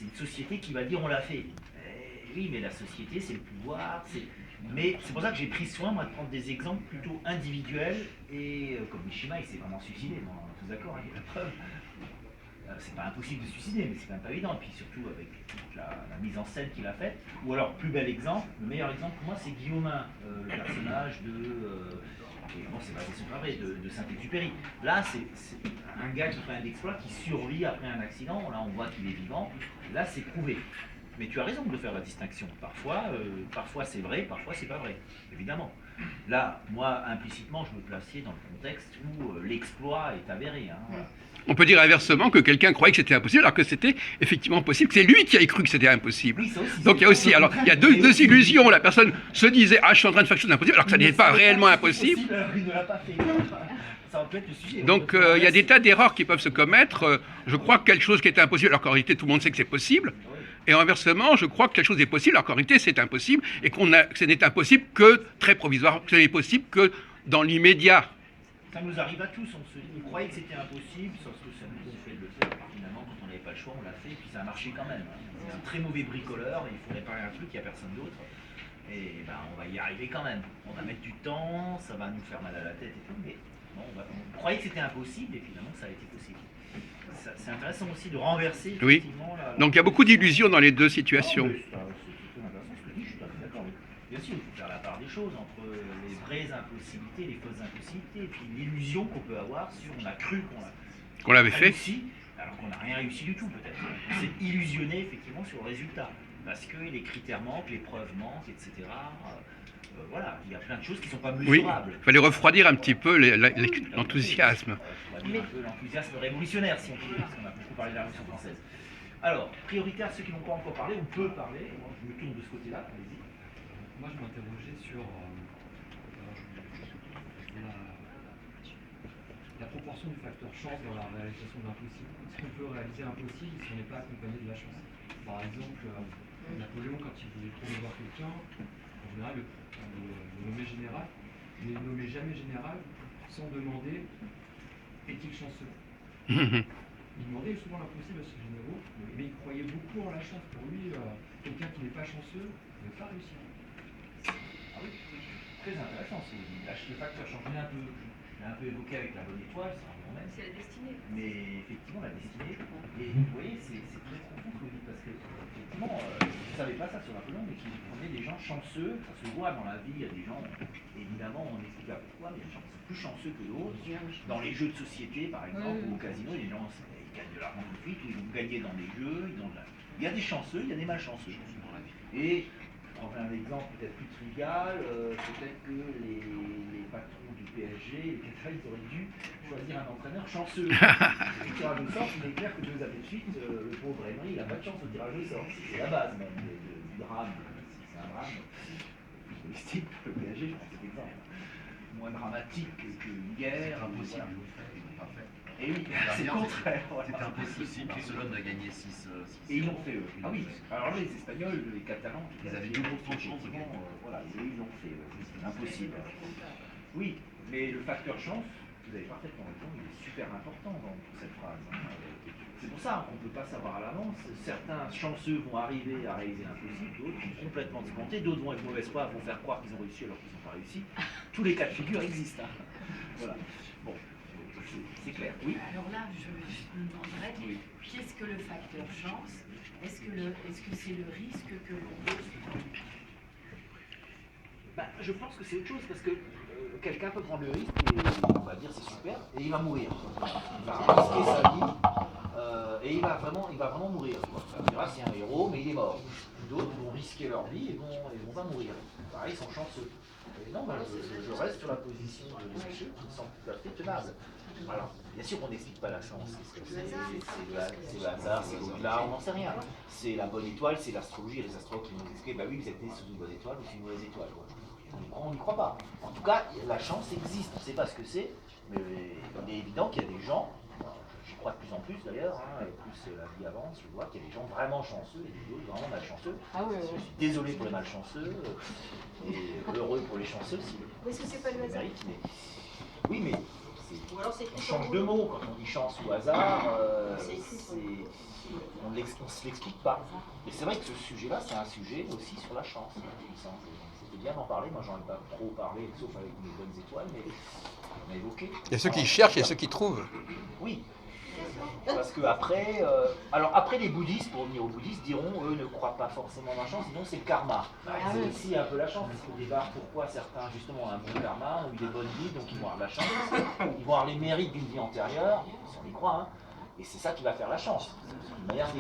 c'est une société qui va dire on l'a fait. Oui, mais la société, c'est le pouvoir. Mais c'est pour ça que j'ai pris soin, moi, de prendre des exemples plutôt individuels. Et comme Mishima, il s'est vraiment suicidé. Bon, on est tous d'accord, hein, il y a la preuve. C'est pas impossible de se suicider, mais c'est quand même pas évident. Et puis surtout avec toute la mise en scène qu'il a faite. Ou alors, plus bel exemple, le meilleur exemple pour moi, c'est Guillaumin, le personnage et bon, c'est basé sur vrai, de Saint-Exupéry. Là, c'est un gars qui fait un exploit, qui survit après un accident. Là, on voit qu'il est vivant. Là, c'est prouvé. Mais tu as raison de faire la distinction. Parfois c'est vrai, parfois c'est pas vrai, évidemment. Là, moi, implicitement, je me plaçais dans le contexte où l'exploit est avéré. Hein, voilà. On peut dire inversement que quelqu'un croyait que c'était impossible, alors que c'était effectivement possible, que c'est lui qui a cru que c'était impossible. Oui, ça aussi, donc il y a aussi, alors il y a deux illusions. La personne se disait je suis en train de faire quelque chose d'impossible, alors que ça n'est pas réellement impossible. Il ne l'a pas fait. Ça peut être le sujet. Donc il y a des tas d'erreurs qui peuvent se commettre. Je crois que quelque chose qui est impossible, alors qu'en réalité tout le monde sait que c'est possible. Et inversement, je crois que quelque chose est possible, alors qu'en réalité c'est impossible, et que ce n'est impossible que très provisoire, que ce n'est possible que dans l'immédiat. Ça nous arrive à tous, on croyait que c'était impossible, sauf que ça nous fait de le faire. Finalement, quand on n'avait pas le choix, on l'a fait, et puis ça a marché quand même. C'est un très mauvais bricoleur, il faut réparer un truc, il n'y a personne d'autre. Et ben, on va y arriver quand même. On va mettre du temps, ça va nous faire mal à la tête et tout, mais bon, on croyait que c'était impossible, et finalement ça a été possible. C'est intéressant aussi de renverser. Oui. Donc il y a beaucoup d'illusions dans les deux situations. C'est très intéressant ce que je dis, je suis tout à fait d'accord. Bien sûr, il faut faire la part des choses entre les vraies impossibilités, les fausses impossibilités, et puis l'illusion qu'on peut avoir si on a cru qu'on l'avait fait, alors qu'on n'a rien réussi du tout peut-être. On s'est illusionné effectivement sur le résultat, parce que les critères manquent, les preuves manquent, etc. Voilà, il y a plein de choses qui ne sont pas mesurables. Oui, il fallait refroidir un petit peu l'enthousiasme. Un peu l'enthousiasme révolutionnaire, si on peut dire, parce qu'on a beaucoup parlé de la Révolution française. Alors, prioritaire, ceux qui n'ont pas encore parlé, on peut parler. Moi, je me tourne de ce côté-là, allez-y. Moi, je m'interrogeais sur la proportion du facteur chance dans la réalisation de l'impossible. Est-ce qu'on peut réaliser l'impossible si on n'est pas accompagné de la chance? Par exemple, Napoléon, quand il voulait promouvoir quelqu'un, en général, le nommait général, mais il ne nommait jamais général sans demander est-il chanceux. Il demandait souvent l'impossible à ses généraux, mais il croyait beaucoup en la chance. Pour lui, quelqu'un qui n'est pas chanceux ne peut pas réussir. Ah oui, très intéressant. Le facteur chance, je l'ai un peu évoqué avec la bonne étoile, c'est un bon même. C'est la destinée. Mais effectivement, la destinée, et vous voyez, c'est très profond ce que vous dites, parce que effectivement, je ne savais pas ça sur Napoléon, mais qu'il prenait des gens chanceux. Ça se voit dans la vie, il y a des gens, évidemment, on explique pas pourquoi, mais il y a des gens qui sont plus chanceux que d'autres. Dans les jeux de société, par exemple, ou au casino, les gens ils gagnent de l'argent tout de suite, ou ils vont gagner dans les jeux. Il y a des chanceux, il y a des malchanceux dans la vie. Et je prends un exemple peut-être plus trivial, peut-être que les patrons du PSG, les Qataris, ils auraient dû choisir un entraîneur chanceux. Le tirage au sort, il est clair que 2 années de suite, le pauvre Emery, il n'a pas de chance au tirage au sort. C'est la base même du drame. Si c'est un drame footballistique, le PSG, je prends cet exemple. Moins dramatique qu'une guerre. C'est impossible, parfait. Et oui, c'est le contraire. C'était impossible, Barcelone a gagné 6. Et ils l'ont fait eux. Ah oui, alors là, les Espagnols, les Catalans, ils avaient 2% de chance de gagner. Voilà, ils l'ont fait, c'est impossible. Oui, mais le facteur chance, vous avez parfaitement raison, il est super important dans cette phrase. C'est pour ça qu'on ne peut pas savoir à l'avance. Certains chanceux vont arriver à réaliser l'impossible, d'autres vont complètement démonter, d'autres vont être mauvaise foi, vont faire croire qu'ils ont réussi alors qu'ils n'ont pas réussi. Tous les cas de figure existent. Hein. Voilà. Bon, c'est clair. Oui. Alors là, je me demanderais, qu'est-ce que le facteur chance? Est-ce que c'est le risque que l'on ose prendre? Je pense que c'est autre chose, parce que quelqu'un peut prendre le risque et on va dire c'est super, et il va mourir. Il va risquer sa vie et il va vraiment mourir. On dira c'est un héros, mais il est mort. D'autres vont risquer leur vie et vont pas mourir. Pareil, ils sont chanceux. Et non, je reste sur la position de ceux qui me semble tout à fait tenable. Alors, bien sûr qu'on n'explique pas la chance. C'est le hasard, c'est au-delà, on n'en sait rien. C'est la bonne étoile, c'est l'astrologie. Il y a des astrologues qui vont expliquer, bah oui, vous êtes né sous une bonne étoile ou sous une mauvaise étoile. On n'y croit pas. En tout cas, la chance existe. On ne sait pas ce que c'est, mais il est évident qu'il y a des gens, j'y crois de plus en plus d'ailleurs, et plus la vie avance, je vois qu'il y a des gens vraiment chanceux et d'autres vraiment malchanceux. Je suis désolé pour les malchanceux et heureux pour les chanceux. Est-ce que c'est pas le hasard? Oui, mais Ou alors c'est on écrit change sur de le mots quand on dit chance ou hasard. C'est écrit sur le On ne se l'explique pas. Et c'est vrai que ce sujet-là, c'est un sujet aussi sur la chance. Il me semble. C'était bien d'en parler. Moi, j'en ai pas trop parlé, sauf avec mes bonnes étoiles, mais on a évoqué. Il y a ceux qui cherchent et ceux qui trouvent. Oui. Parce que après, alors après les bouddhistes, pour revenir aux bouddhistes, diront eux ne croient pas forcément dans la chance, sinon c'est le karma. C'est aussi un peu la chance, parce qu'au départ, pourquoi certains justement ont un bon karma, ont eu des bonnes vies, donc ils vont avoir de la chance, ils vont avoir les mérites d'une vie antérieure, si on y croit, hein, et c'est ça qui va faire la chance. C'est une manière